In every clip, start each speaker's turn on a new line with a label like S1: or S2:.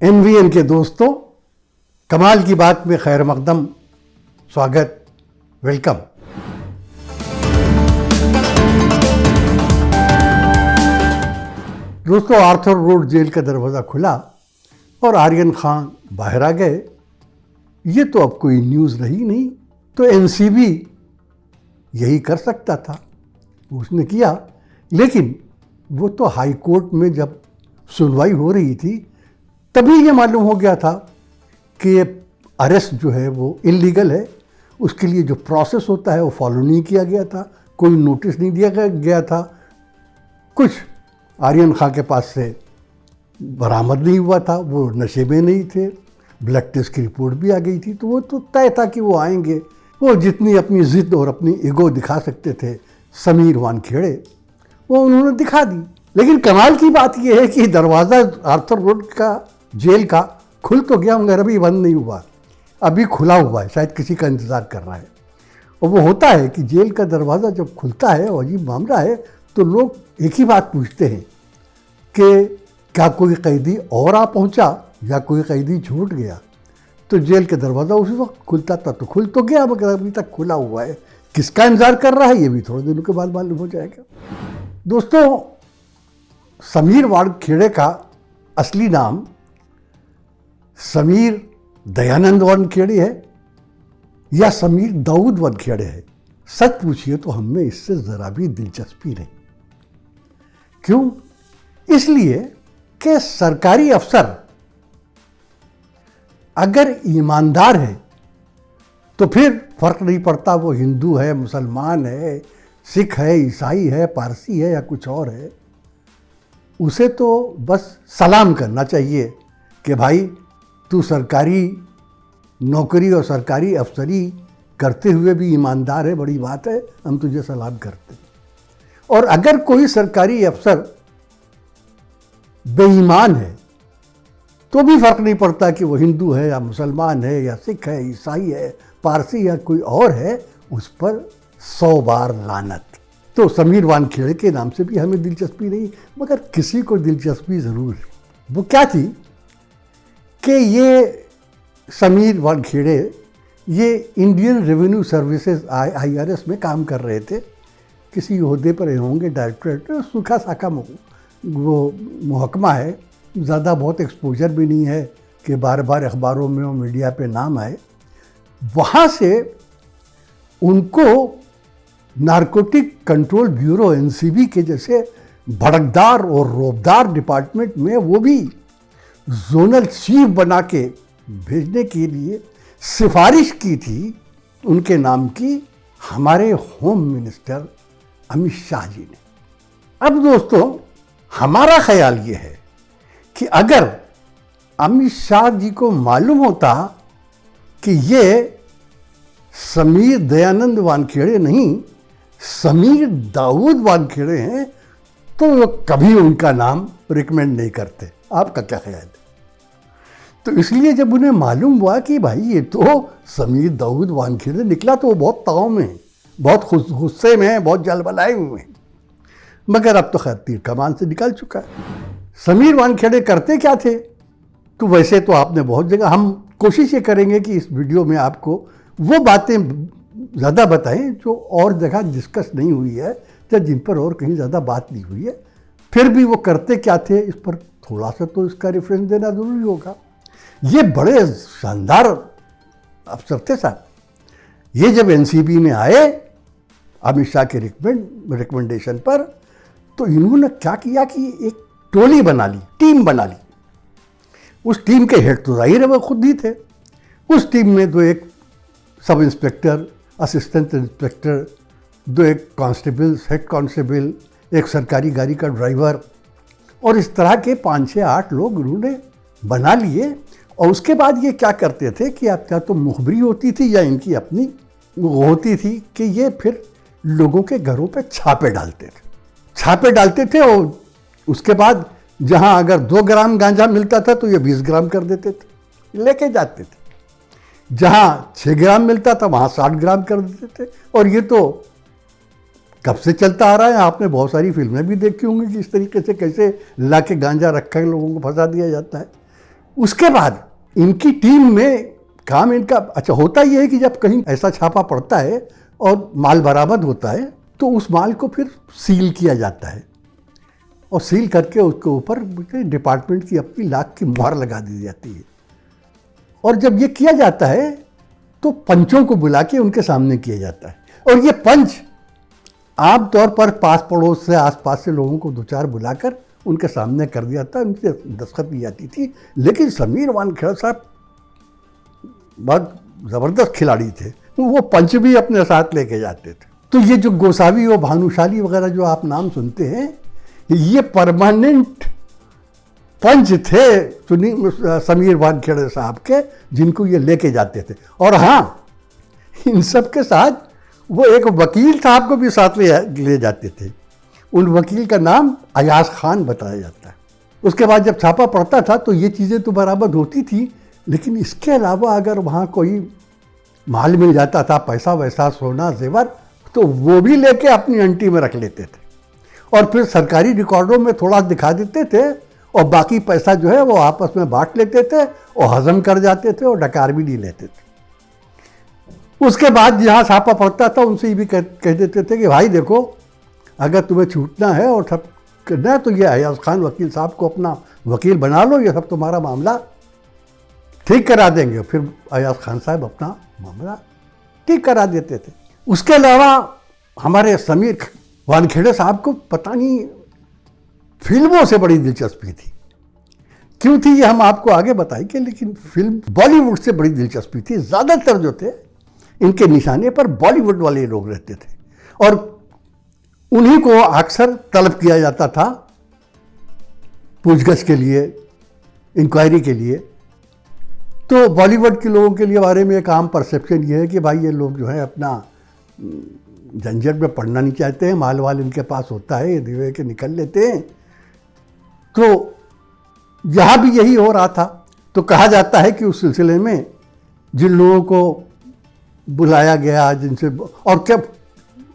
S1: NVN के दोस्तों, कमाल की बात में खैर मकदम, स्वागत, वेलकम। दोस्तों, आर्थर रोड जेल का दरवाज़ा खुला और आर्यन खान बाहर आ गए। ये तो अब कोई न्यूज़ रही नहीं, तो एनसीबी यही कर सकता था, उसने किया। लेकिन वो तो हाई कोर्ट में जब सुनवाई हो रही थी तभी ये मालूम हो गया था कि अरेस्ट जो है वो इलीगल है। उसके लिए जो प्रोसेस होता है वो फॉलो नहीं किया गया था, कोई नोटिस नहीं दिया गया था, कुछ आर्यन खान के पास से बरामद नहीं हुआ था, वो नशे में नहीं थे, ब्लड टेस्ट की रिपोर्ट भी आ गई थी, तो वो तो तय था कि वो आएंगे। वो जितनी अपनी ज़िद और अपनी ईगो दिखा सकते थे समीर वानखेड़े, वो उन्होंने दिखा दी। लेकिन कमाल की बात यह है कि दरवाज़ा आर्थर रोड का जेल का खुल तो गया मगर अभी बंद नहीं हुआ, अभी खुला हुआ है, शायद किसी का इंतज़ार कर रहा है। और वो होता है कि जेल का दरवाज़ा जब खुलता है और अजीब मामला है तो लोग एक ही बात पूछते हैं कि क्या कोई कैदी और आ पहुंचा या कोई कैदी छूट गया। तो जेल का दरवाज़ा उसी वक्त खुलता था, तो खुल तो गया मगर अभी तक खुला हुआ है। किसका इंतज़ार कर रहा है ये भी थोड़े दिनों के बाद मालूम हो जाएगा। दोस्तों, समीर वानखेड़े का असली नाम समीर दयानंद वानखेड़े है या समीर दाऊद वानखेड़े है। सच पूछिए तो हमें इससे ज़रा भी दिलचस्पी नहीं। क्यों? इसलिए कि सरकारी अफसर अगर ईमानदार है तो फिर फर्क नहीं पड़ता वो हिंदू है, मुसलमान है, सिख है, ईसाई है, पारसी है या कुछ और है। उसे तो बस सलाम करना चाहिए कि भाई तू सरकारी नौकरी और सरकारी अफसरी करते हुए भी ईमानदार है, बड़ी बात है, हम तुझे सलाम करते हैं। और अगर कोई सरकारी अफसर बेईमान है तो भी फर्क नहीं पड़ता कि वो हिंदू है या मुसलमान है या सिख है, ईसाई है, पारसी या कोई और है, उस पर 100 बार लानत। तो समीर वानखेड़े के नाम से भी हमें दिलचस्पी नहीं, मगर किसी को दिलचस्पी ज़रूर है। वो क्या थी कि ये समीर वानखेड़े ये इंडियन रेवेन्यू सर्विसेज IRS में काम कर रहे थे। किसी ओहदे पर होंगे, डायरेक्टरेट, सूखा साखा वो महकमा है, ज़्यादा बहुत एक्सपोजर भी नहीं है कि बार बार अखबारों में और मीडिया पे नाम आए। वहाँ से उनको नारकोटिक कंट्रोल ब्यूरो NCB के जैसे भड़कदार और रौबदार डिपार्टमेंट में वो भी जोनल चीफ बना के भेजने के लिए सिफारिश की थी उनके नाम की हमारे होम मिनिस्टर अमित शाह जी ने। अब दोस्तों, हमारा ख्याल ये है कि अगर अमित शाह जी को मालूम होता कि ये समीर दयानंद वानखेड़े नहीं, समीर दाऊद वानखेड़े हैं, तो वो कभी उनका नाम रिकमेंड नहीं करते। आपका क्या ख्याल है? तो इसलिए जब उन्हें मालूम हुआ कि भाई ये तो समीर दाऊद वानखेड़े निकला, तो वो बहुत ताव में है, बहुत गुस्से में है, बहुत जलबलाए हुए हैं। मगर अब तो खैर तीर कमान से निकल चुका है। समीर वानखेड़े करते क्या थे? तो वैसे तो आपने बहुत जगह, हम कोशिश ये करेंगे कि इस वीडियो में आपको वो बातें ज़्यादा बताएं जो और जगह डिस्कस नहीं हुई है या जिन पर और कहीं ज़्यादा बात नहीं हुई है। फिर भी वो करते क्या थे इस पर थोड़ा सा तो इसका रेफरेंस देना ज़रूरी होगा। ये बड़े शानदार अफसर थे साहब। ये जब NCB में आए अमित शाह के रिकमेंडेशन पर, तो इन्होंने क्या किया कि एक टोली बना ली, टीम बना ली। उस टीम के हेड तो जाहिर है वो खुद ही थे। उस टीम में दो एक सब इंस्पेक्टर, असिस्टेंट इंस्पेक्टर, दो एक कांस्टेबल्स, हेड कांस्टेबल, एक सरकारी गाड़ी का ड्राइवर, और इस तरह के 5, 6, 8 लोग उन्होंने बना लिए। और उसके बाद ये क्या करते थे कि अब क्या तो मुखबरी होती थी या इनकी अपनी होती थी कि ये फिर लोगों के घरों पे छापे डालते थे। और उसके बाद जहां अगर 2 ग्राम गांजा मिलता था तो ये 20 ग्राम कर देते थे, लेके जाते थे। जहां 6 ग्राम मिलता था वहां 60 ग्राम कर देते थे। और ये तो कब से चलता आ रहा है, आपने बहुत सारी फिल्में भी देखी होंगी कि इस तरीके से कैसे ला के गांजा रखा के लोगों को फंसा दिया जाता है। उसके बाद इनकी टीम में काम इनका अच्छा होता ये है कि जब कहीं ऐसा छापा पड़ता है और माल बरामद होता है तो उस माल को फिर सील किया जाता है और सील करके उसके ऊपर डिपार्टमेंट की अपनी लाख की मुहर लगा दी जाती है। और जब ये किया जाता है तो पंचों को बुला के उनके सामने किया जाता है और ये पंच आमतौर पर पास पड़ोस से आसपास से लोगों को दो चार बुलाकर उनके सामने कर दिया था, उनसे दस्तखत दी जाती थी। लेकिन समीर वानखेड़ा साहब बहुत ज़बरदस्त खिलाड़ी थे, वो पंच भी अपने साथ लेके जाते थे। तो ये जो गोसावी और भानुशाली वगैरह जो आप नाम सुनते हैं, ये परमानेंट पंच थे समीर वानखेड़े साहब के, जिनको ये लेके जाते थे। और हाँ, इन सब के साथ वो एक वकील साहब को भी साथ ले जाते थे। उन वकील का नाम अयाज खान बताया जाता है। उसके बाद जब छापा पड़ता था तो ये चीज़ें तो बराबर होती थी, लेकिन इसके अलावा अगर वहाँ कोई माल मिल जाता था, पैसा वैसा सोना जेवर, तो वो भी लेके अपनी अंटी में रख लेते थे और फिर सरकारी रिकॉर्डों में थोड़ा दिखा देते थे और बाकी पैसा जो है वो आपस में बांट लेते थे और हजम कर जाते थे और डकार भी नहीं लेते थे। उसके बाद जहाँ छापा पड़ता था उनसे ये भी कह देते थे कि भाई देखो, अगर तुम्हें छूटना है और सब करना है तो ये अयाज खान वकील साहब को अपना वकील बना लो, ये सब तुम्हारा मामला ठीक करा देंगे। फिर अयाज खान साहब अपना मामला ठीक करा देते थे। उसके अलावा हमारे समीर वानखेड़े साहब को पता नहीं फिल्मों से बड़ी दिलचस्पी थी। क्यों थी ये हम आपको आगे बताएंगे, लेकिन फिल्म बॉलीवुड से बड़ी दिलचस्पी थी। ज़्यादातर जो थे इनके निशाने पर बॉलीवुड वाले लोग रहते थे और उन्हीं को अक्सर तलब किया जाता था पूछगछ के लिए, इंक्वायरी के लिए। तो बॉलीवुड के लोगों के लिए बारे में एक आम परसेप्शन ये है कि भाई ये लोग जो है अपना झंझट में पड़ना नहीं चाहते हैं, माल वाल इनके पास होता है, ये दिवे के निकल लेते हैं। तो यहाँ भी यही हो रहा था। तो कहा जाता है कि उस सिलसिले में जिन लोगों को बुलाया गया, जिनसे, और क्या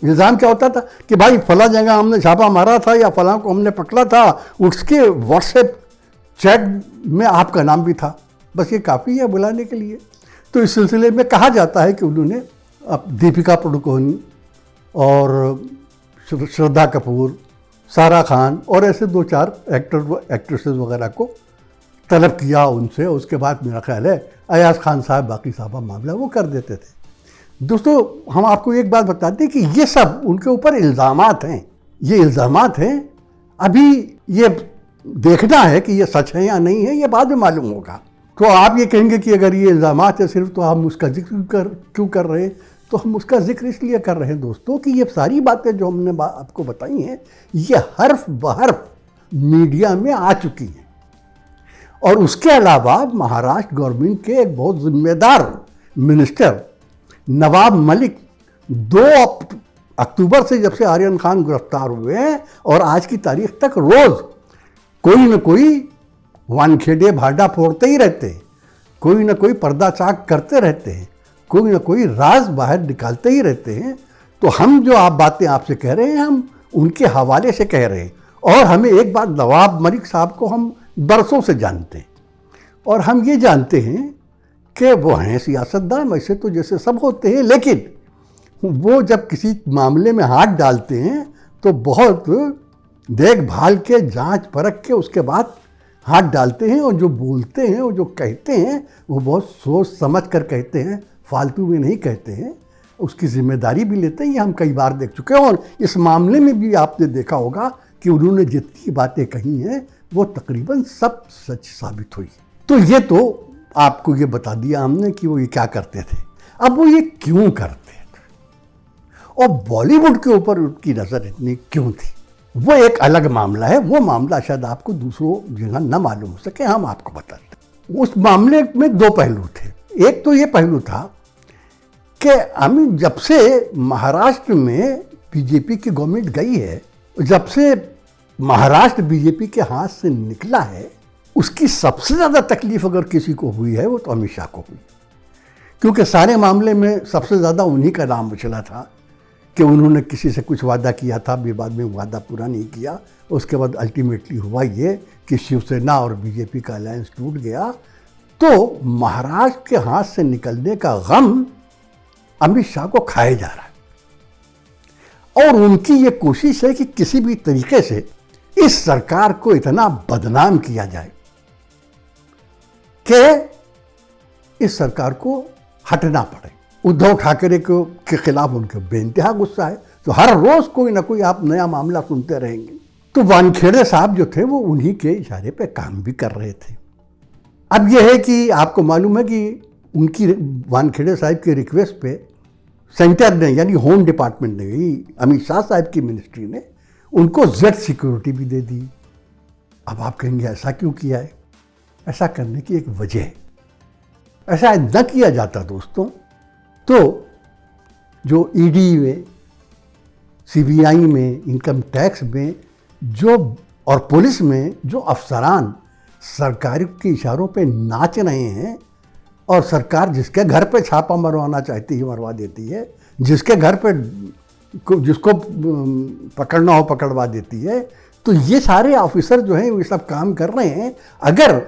S1: इल्ज़ाम क्या होता था कि भाई फला जगह हमने छापा मारा था या फला को हमने पकड़ा था, उसके व्हाट्सएप चैट में आपका नाम भी था, बस ये काफ़ी है बुलाने के लिए। तो इस सिलसिले में कहा जाता है कि उन्होंने अब दीपिका पादुकोण और श्रद्धा कपूर, सारा खान और ऐसे दो चार एक्ट्रेसेस वगैरह को तलब किया उनसे। उसके बाद मेरा ख्याल है अयाज खान साहब बाकी साहब मामला वो कर देते थे। दोस्तों, हम आपको एक बात बताते हैं कि ये सब उनके ऊपर इल्ज़ामात हैं, ये इल्ज़ामात हैं। अभी ये देखना है कि ये सच है या नहीं है, ये बाद में मालूम होगा। तो आप ये कहेंगे कि अगर ये इल्ज़ामात है सिर्फ, तो हम उसका जिक्र क्यों कर रहे हैं? तो हम उसका जिक्र इसलिए कर रहे हैं दोस्तों कि ये सारी बातें जो हमने आपको बताई हैं, ये हर्फ बहर्फ मीडिया में आ चुकी हैं। और उसके अलावा महाराष्ट्र गवर्नमेंट के एक बहुत जिम्मेदार मिनिस्टर नवाब मलिक 2 अक्टूबर से जब से आर्यन खान गिरफ्तार हुए हैं और आज की तारीख तक रोज़ कोई न कोई वानखेड़े भाड़ा फोड़ते ही रहते हैं, कोई न कोई पर्दा चाक करते रहते हैं, कोई न कोई राज बाहर निकालते ही रहते हैं। तो हम जो आप बातें आपसे कह रहे हैं, हम उनके हवाले से कह रहे हैं। और हमें एक बात, नवाब मलिक साहब को हम बरसों से जानते हैं और हम ये जानते हैं कि वो हैं सियासतदान, वैसे तो जैसे सब होते हैं, लेकिन वो जब किसी मामले में हाथ डालते हैं तो बहुत देखभाल के, जांच परख के उसके बाद हाथ डालते हैं। और जो बोलते हैं और जो कहते हैं वो बहुत सोच समझ कर कहते हैं, फालतू में नहीं कहते हैं, उसकी जिम्मेदारी भी लेते हैं। ये हम कई बार देख चुके हैं और इस मामले में भी आपने देखा होगा कि उन्होंने जितनी बातें कही हैं वो तकरीबन सब सच साबित हुई। तो ये तो आपको ये बता दिया हमने कि वो ये क्या करते थे। अब वो ये क्यों करते थे और बॉलीवुड के ऊपर उनकी नज़र इतनी क्यों थी, वो एक अलग मामला है। वो मामला शायद आपको दूसरों जगह न मालूम हो सके, हम आपको बताते। उस मामले में 2 पहलू थे। एक तो ये पहलू था कि हम जब से महाराष्ट्र में बीजेपी की गवर्नमेंट गई है, जब से महाराष्ट्र बीजेपी के हाथ से निकला है, उसकी सबसे ज़्यादा तकलीफ अगर किसी को हुई है वो तो अमित शाह को हुई, क्योंकि सारे मामले में सबसे ज़्यादा उन्हीं का नाम उछला था कि उन्होंने किसी से कुछ वादा किया था, बाद में वादा पूरा नहीं किया। उसके बाद अल्टीमेटली हुआ ये कि शिवसेना और बीजेपी का अलायंस टूट गया। तो महाराष्ट्र के हाथ से निकलने का गम अमित शाह को खाया जा रहा है और उनकी ये कोशिश है कि किसी भी तरीके से इस सरकार को इतना बदनाम किया जाए कि इस सरकार को हटना पड़े। उद्धव ठाकरे के खिलाफ उनके बेइंतहा गुस्सा है, तो हर रोज कोई ना कोई आप नया मामला सुनते रहेंगे। तो वानखेड़े साहब जो थे वो उन्हीं के इशारे पे काम भी कर रहे थे। अब यह है कि आपको मालूम है कि उनकी वानखेड़े साहब की रिक्वेस्ट पे सेंटर ने यानी होम डिपार्टमेंट ने, अमित शाह साहब की मिनिस्ट्री ने उनको जेड सिक्योरिटी भी दे दी। अब आप कहेंगे ऐसा क्यों किया है? ऐसा करने की एक वजह है। ऐसा न किया जाता दोस्तों तो जो ईडी में, सीबीआई में, इनकम टैक्स में जो और पुलिस में जो अफसरान सरकार के इशारों पे नाच रहे हैं और सरकार जिसके घर पे छापा मरवाना चाहती है मरवा देती है, जिसके घर पे जिसको पकड़ना हो पकड़वा देती है, तो ये सारे ऑफिसर जो हैं वो सब काम कर रहे हैं। अगर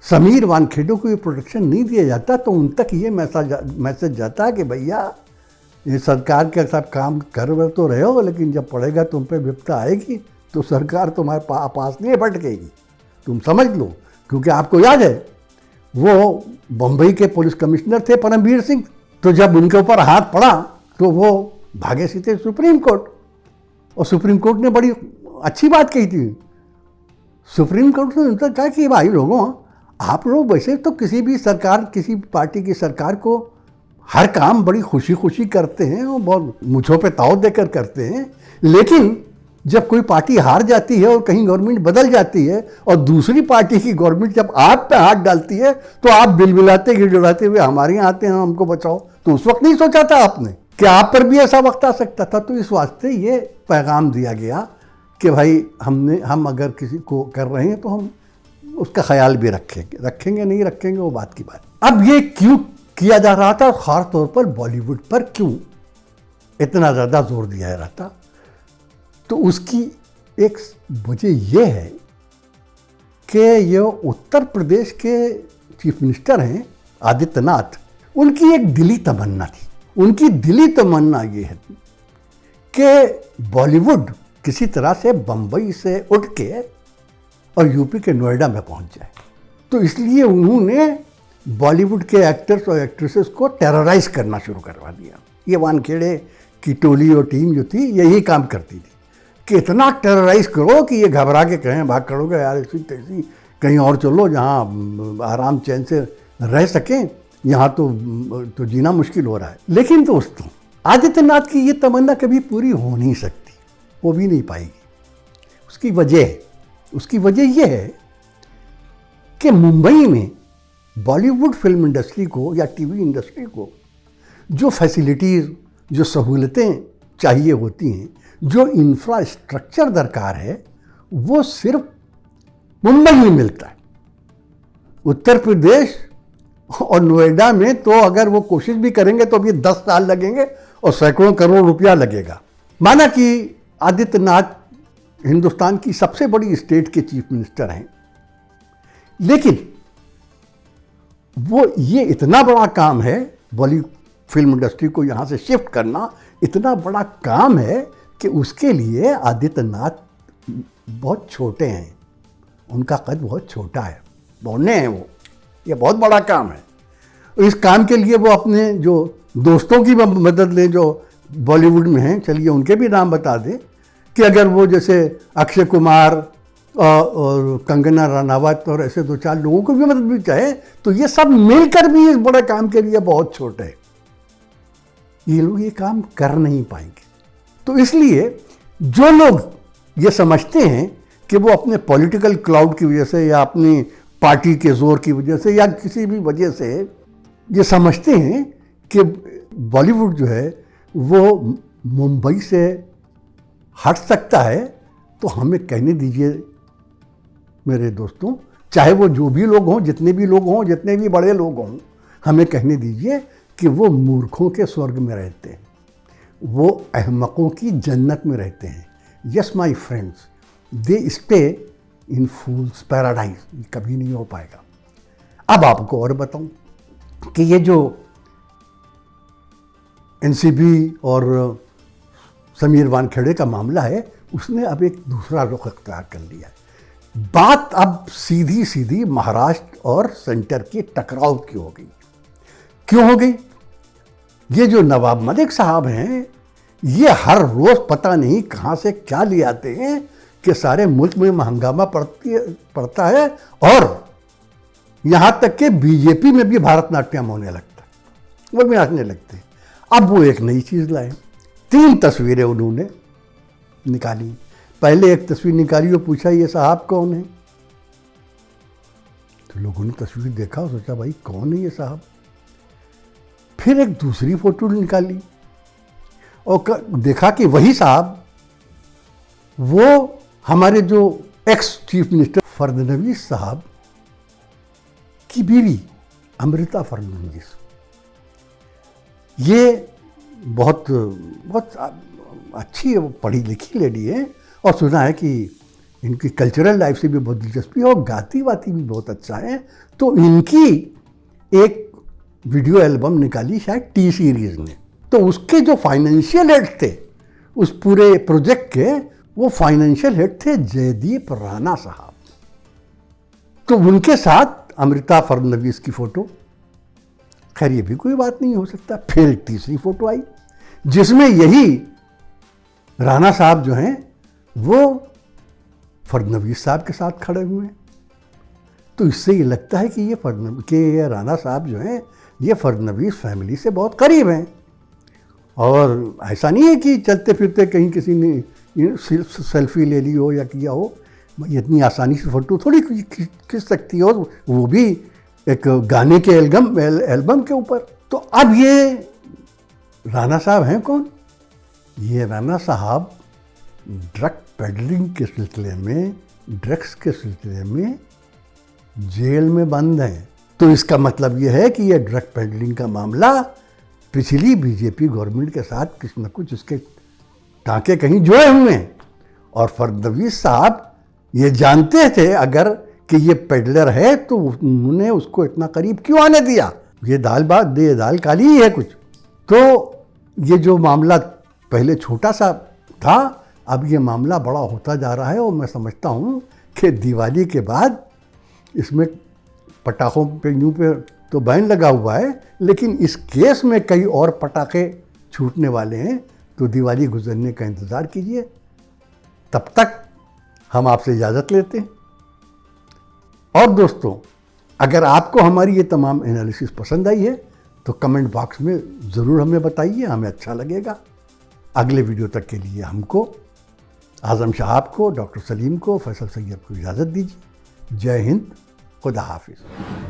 S1: समीर वानखेड़े को ये प्रोटेक्शन नहीं दिया जाता तो उन तक ये मैसेज जाता कि भैया ये सरकार के साथ काम कर तो रहे हो, लेकिन जब पड़ेगा तुम पे विपदा आएगी तो सरकार तुम्हारे पास नहीं भटकेगी, तुम समझ लो। क्योंकि आपको याद है वो बम्बई के पुलिस कमिश्नर थे परमवीर सिंह, तो जब उनके ऊपर हाथ पड़ा तो वो भागे सीधे सुप्रीम कोर्ट, और सुप्रीम कोर्ट ने बड़ी अच्छी बात कही थी। सुप्रीम कोर्ट ने उनका कहा कि भाई लोगों, आप लोग वैसे तो किसी भी सरकार, किसी पार्टी की सरकार को हर काम बड़ी खुशी खुशी करते हैं और बहुत मुझों पे ताव देकर करते हैं, लेकिन जब कोई पार्टी हार जाती है और कहीं गवर्नमेंट बदल जाती है और दूसरी पार्टी की गवर्नमेंट जब आप पे हाथ डालती है तो आप बिलबिलाते गिड़गिड़ाते हुए हमारे यहाँ आते हैं, हमको बचाओ। तो उस वक्त नहीं सोचा था आपने कि आप पर भी ऐसा वक्त आ सकता था। तो इस वास्ते ये पैगाम दिया गया कि भाई हम अगर किसी को कर रहे हैं तो हम उसका ख्याल भी रखेंगे नहीं रखेंगे वो बात की बात। अब ये क्यों किया जा रहा था, खास तौर पर बॉलीवुड पर क्यों इतना ज़्यादा जोर दिया जा रहा था, तो उसकी एक वजह यह है कि ये उत्तर प्रदेश के चीफ मिनिस्टर हैं आदित्यनाथ, उनकी एक दिली तमन्ना थी। उनकी दिली तमन्ना ये है कि बॉलीवुड किसी तरह से बम्बई से उठ के और यूपी के नोएडा में पहुंच जाए। तो इसलिए उन्होंने बॉलीवुड के एक्टर्स और एक्ट्रेसेस को टेरराइज करना शुरू करवा दिया। ये वानखेड़े की टोली और टीम जो थी यही काम करती थी कि इतना टेरराइज करो कि ये घबरा के कहें भाग करोगे यार, ऐसी तैसी कहीं और चलो जहाँ आराम चैन से रह सकें, यहाँ तो जीना मुश्किल हो रहा है। लेकिन दोस्तों आदित्यनाथ की ये तमन्ना कभी पूरी हो नहीं सकती, वो भी नहीं पाएगी। उसकी वजह यह है कि मुंबई में बॉलीवुड फिल्म इंडस्ट्री को या टीवी इंडस्ट्री को जो फैसिलिटीज़, जो सहूलतें चाहिए होती हैं, जो इंफ्रास्ट्रक्चर दरकार है, वो सिर्फ मुंबई में मिलता है। उत्तर प्रदेश और नोएडा में तो अगर वो कोशिश भी करेंगे तो अभी 10 साल लगेंगे और सैकड़ों करोड़ रुपया लगेगा। माना कि आदित्यनाथ हिंदुस्तान की सबसे बड़ी स्टेट के चीफ मिनिस्टर हैं, लेकिन वो ये इतना बड़ा काम है, बॉलीवुड फिल्म इंडस्ट्री को यहाँ से शिफ्ट करना इतना बड़ा काम है कि उसके लिए आदित्यनाथ बहुत छोटे हैं, उनका कद बहुत छोटा है, बौने हैं वो। ये बहुत बड़ा काम है। इस काम के लिए वो अपने जो दोस्तों की मदद लें जो बॉलीवुड में हैं, चलिए उनके भी नाम बता दें कि अगर वो जैसे अक्षय कुमार और कंगना रनावत और ऐसे 2-4 लोगों को भी मदद भी चाहे तो ये सब मिलकर भी इस बड़े काम के लिए बहुत छोटे हैं, ये लोग ये काम कर नहीं पाएंगे। तो इसलिए जो लोग ये समझते हैं कि वो अपने पॉलिटिकल क्लाउड की वजह से या अपनी पार्टी के जोर की वजह से या किसी भी वजह से ये समझते हैं कि बॉलीवुड जो है वो मुंबई से हट सकता है, तो हमें कहने दीजिए मेरे दोस्तों, चाहे वो जो भी लोग हों, जितने भी लोग हों, जितने भी बड़े लोग हों, हमें कहने दीजिए कि वो मूर्खों के स्वर्ग में रहते हैं। वो अहमकों की जन्नत में रहते हैं। Yes my friends, they stay in fools paradise. कभी नहीं हो पाएगा। अब आपको और बताऊं कि ये जो एनसीबी और समीर वानखेड़े का मामला है, उसने अब एक दूसरा रुख अख्तियार कर लिया है। बात अब सीधी सीधी महाराष्ट्र और सेंटर की टकराव की हो गई। क्यों हो गई? ये जो नवाब मलिक साहब हैं, ये हर रोज पता नहीं कहाँ से क्या ले आते हैं कि सारे मुल्क में हंगामा पड़ता है और यहाँ तक कि बीजेपी में भी भारतनाट्यम होने लगता है, वो भी नाचने लगते हैं। अब वो एक नई चीज़ लाए, 3 तस्वीरें उन्होंने निकाली। पहले एक तस्वीर निकाली और पूछा ये साहब कौन है, तो लोगों ने तस्वीर देखा और सोचा भाई कौन है ये साहब। फिर एक दूसरी फोटो निकाली और देखा कि वही साहब वो हमारे जो एक्स चीफ मिनिस्टर फडणवीस साहब की बीवी अमृता फडणवीस। ये बहुत अच्छी पढ़ी लिखी लेडी है और सुना है कि इनकी कल्चरल लाइफ से भी बहुत दिलचस्पी है और गाती वाती भी बहुत अच्छा है। तो इनकी एक वीडियो एल्बम निकाली शायद टी सीरीज ने। तो उसके जो फाइनेंशियल हेड थे उस पूरे प्रोजेक्ट के, वो फाइनेंशियल हेड थे जयदीप राणा साहब। तो उनके साथ अमृता फडणवीस की फोटो। खैर ये भी कोई बात नहीं हो सकता। फिर एक तीसरी फोटो आई जिसमें यही राणा साहब जो हैं वो फडणवीस साहब के साथ खड़े हुए हैं। तो इससे ये लगता है कि ये राणा साहब जो हैं ये फडणवीस फैमिली से बहुत करीब हैं। और ऐसा नहीं है कि चलते फिरते कहीं किसी ने सेल्फी ले ली हो या किया हो, इतनी आसानी से फोटो थोड़ी खींच सकती हो, वो भी एक गाने के एल्बम के ऊपर। तो अब ये राणा साहब हैं कौन? ये राणा साहब ड्रग पेडलिंग के सिलसिले में, ड्रग्स के सिलसिले में जेल में बंद हैं। तो इसका मतलब ये है कि ये ड्रग पेडलिंग का मामला पिछली बीजेपी गवर्नमेंट के साथ कुछ न कुछ इसके टाँके कहीं जुड़े हुए हैं। और फडणवीस साहब ये जानते थे अगर कि ये पेडलर है तो उन्होंने उसको इतना करीब क्यों आने दिया। ये दाल काली ही है कुछ। तो ये जो मामला पहले छोटा सा था, अब ये मामला बड़ा होता जा रहा है और मैं समझता हूँ कि दिवाली के बाद इसमें पटाखों पे यूँ पे तो बैन लगा हुआ है, लेकिन इस केस में कई और पटाखे छूटने वाले हैं। तो दिवाली गुजरने का इंतज़ार कीजिए। तब तक हम आपसे इजाज़त लेते हैं। और दोस्तों, अगर आपको हमारी ये तमाम एनालिसिस पसंद आई है तो कमेंट बॉक्स में ज़रूर हमें बताइए, हमें अच्छा लगेगा। अगले वीडियो तक के लिए हमको, आज़म साहब को, डॉक्टर सलीम को, फैसल सैयद को इजाज़त दीजिए। जय हिंद, खुदा हाफिज़।